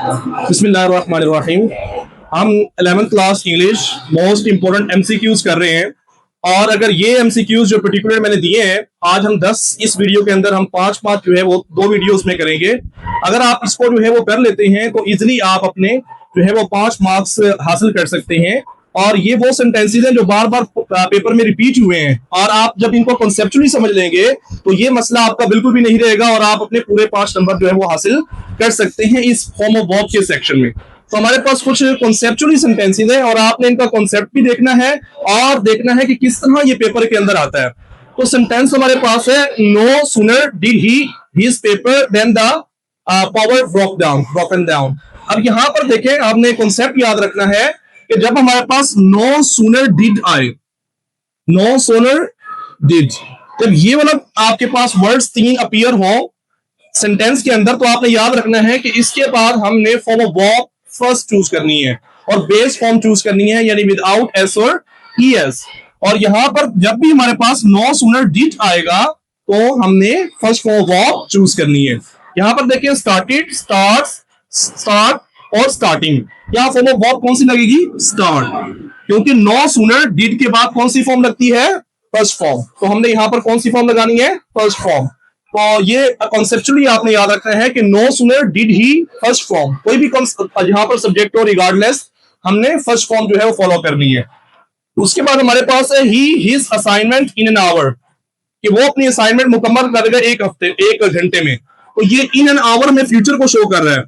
बिस्मिल्लाहिर्रहमानिर्रहीम। हम 11th class English most important MCQs कर रहे हैं और अगर ये एमसीक्यूज जो पर्टिकुलर मैंने दिए हैं, आज हम 10 इस वीडियो के अंदर हम 5 जो है वो 2 वीडियोस में करेंगे। अगर आप इसको जो है वो कर लेते हैं तो इजिली आप अपने जो है वो 5 मार्क्स हासिल कर सकते हैं। और ये वो सेंटेंसेस हैं जो बार बार पेपर में रिपीट हुए हैं और आप जब इनको कॉन्सेप्चुअली समझ लेंगे तो ये मसला आपका बिल्कुल भी नहीं रहेगा और आप अपने पूरे 5 नंबर जो है वो हासिल कर सकते हैं इस फॉर्म ऑफ वर्ब के सेक्शन में। तो हमारे पास कुछ कॉन्सेप्चुअली सेंटेंसेस हैं और आपने इनका कॉन्सेप्ट भी देखना है और देखना है कि किस तरह ये पेपर के अंदर आता है। तो सेंटेंस हमारे पास है, no sooner did he his paper then the power broken down. अब यहाँ पर देखें, आपने कॉन्सेप्ट याद रखना है कि जब हमारे पास नो सूनर डिड आए, नो सूनर डिड, जब ये वाला आपके पास वर्ड्स 3 अपीयर हो सेंटेंस के अंदर, तो आपने याद रखना है कि इसके बाद हमने form of verb first choose करनी है और बेस फॉर्म चूज करनी है, यानी विदाउट एस और ईएस। और यहां पर जब भी हमारे पास नो सूनर डिड आएगा तो हमने first form of verb choose करनी है। यहां पर देखिए, स्टार्टेड, स्टार्ट्स, स्टार्ट और स्टार्टिंग। यहां फॉर्म ऑफ वर्ब कौन सी लगेगी? स्टार्ट, क्योंकि नो सूनर डिड के बाद कौन सी फॉर्म लगती है? First form. तो हमने यहां पर कौन सी फॉर्म लगानी है? First form. तो ये कॉन्सेप्चुअली आपने याद रखना है कि no sooner did he first form, कोई भी यहां पर सब्जेक्ट हो रिगार्डलेस हमने फर्स्ट फॉर्म जो है वो फॉलो करनी है। उसके बाद हमारे पास है ही his assignment in an hour, कि वो अपनी असाइनमेंट मुकम्मल करेगा 1 घंटे में। तो ये इन एन आवर में फ्यूचर को शो कर रहा है।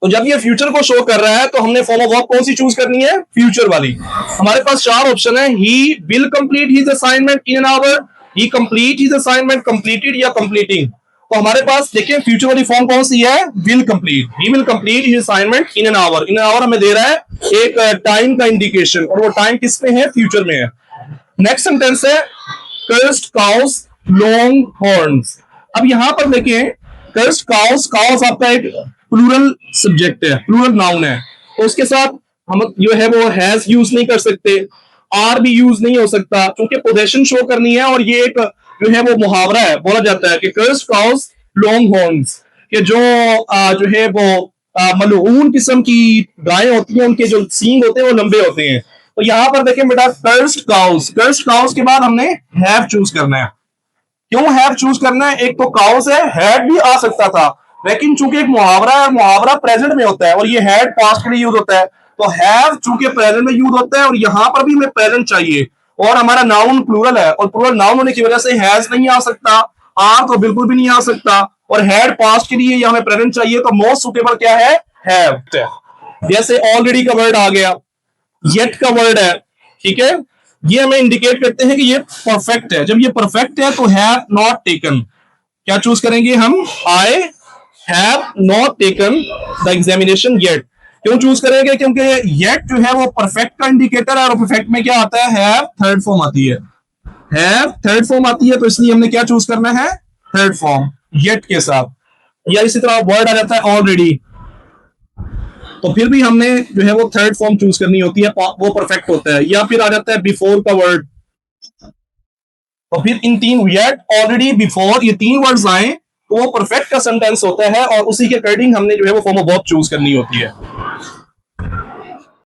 तो जब ये फ्यूचर को शो कर रहा है तो हमने फॉर्म ऑफ वर्ब कौन सी चूज करनी है? फ्यूचर वाली। हमारे पास 4 ऑप्शन है, he will complete his assignment in an our, he complete his assignment, completed या कंप्लीटिंग। तो हमारे पास देखिए फ्यूचर वाली फॉर्म कौन सी है? Will complete. He will complete his assignment in an our. In an our हमें दे रहा है एक टाइम का इंडिकेशन, और वो टाइम किस में है? फ्यूचर में है। नेक्स्ट सेंटेंस है, कर्स्ड काउस लॉन्ग हॉर्न्स। अब यहां पर देखिए, कर्स्ड काउस, काउस आपका एक प्लूरल सब्जेक्ट है, प्लूरल नाउन है, तो उसके साथ हम जो है वो हैज यूज नहीं कर सकते, आर भी यूज नहीं हो सकता, क्योंकि पोजेशन शो करनी है। और ये एक जो है वो मुहावरा है, बोला जाता है कि कर्स्ड काउस लॉन्ग हॉर्न्स, कि जो है वो मलऊन किस्म की गायें होती हैं, उनके जो सींग होते हैं वो लंबे होते हैं। तो यहां पर देखें बेटा, कर्स्ड काउस, कर्स्ड काउस के बाद हमने हैव चूज करना है। क्यों हैव चूज करना है? एक तो काउस है, हैड भी आ सकता था, लेकिन चूंकि एक मुहावरा है, मुहावरा प्रेजेंट में होता है और ये हैड पास्ट के लिए यूज होता है, तो हैव चूंकि प्रेजेंट में यूज होता है और यहां पर भी हमें प्रेजेंट चाहिए, और हमारा नाउन प्लूरल है और प्लूरल नाउन होने की वजह से हैज नहीं आ सकता, आर तो बिल्कुल भी नहीं आ सकता, और हैड पास्ट के लिए ये हमें प्रेजेंट चाहिए, तो मोस्ट सुटेबल क्या है? हैव। जैसे ऑलरेडी का वर्ड आ गया, येट का वर्ड है, ठीक है, ये हमें इंडिकेट करते हैं कि ये परफेक्ट है। जब ये परफेक्ट है तो हैव नॉट टेकन, क्या चूज करेंगे हम? I have not taken the examination yet. क्यों चूज करेंगे? क्योंकि येट जो है वो परफेक्ट का इंडिकेटर है, और परफेक्ट में क्या आता है? हैव थर्ड फॉर्म आती है, हैव थर्ड फॉर्म आती है, तो इसलिए हमने क्या चूज करना है? थर्ड फॉर्म येट के साथ। या इसी तरह वर्ड आ जाता है ऑलरेडी, तो फिर भी हमने जो है वो थर्ड फॉर्म चूज करनी होती है, वो परफेक्ट होता है। या फिर आ जाता है बिफोर का वर्ड, तो फिर इन 3 येट, ऑलरेडी, बिफोर, ये 3 वर्ड्स आए तो वो परफेक्ट का सेंटेंस होता है, और उसी के अकॉर्डिंग हमने जो है वो फॉर्म ऑफ वर्ब चूज करनी होती है।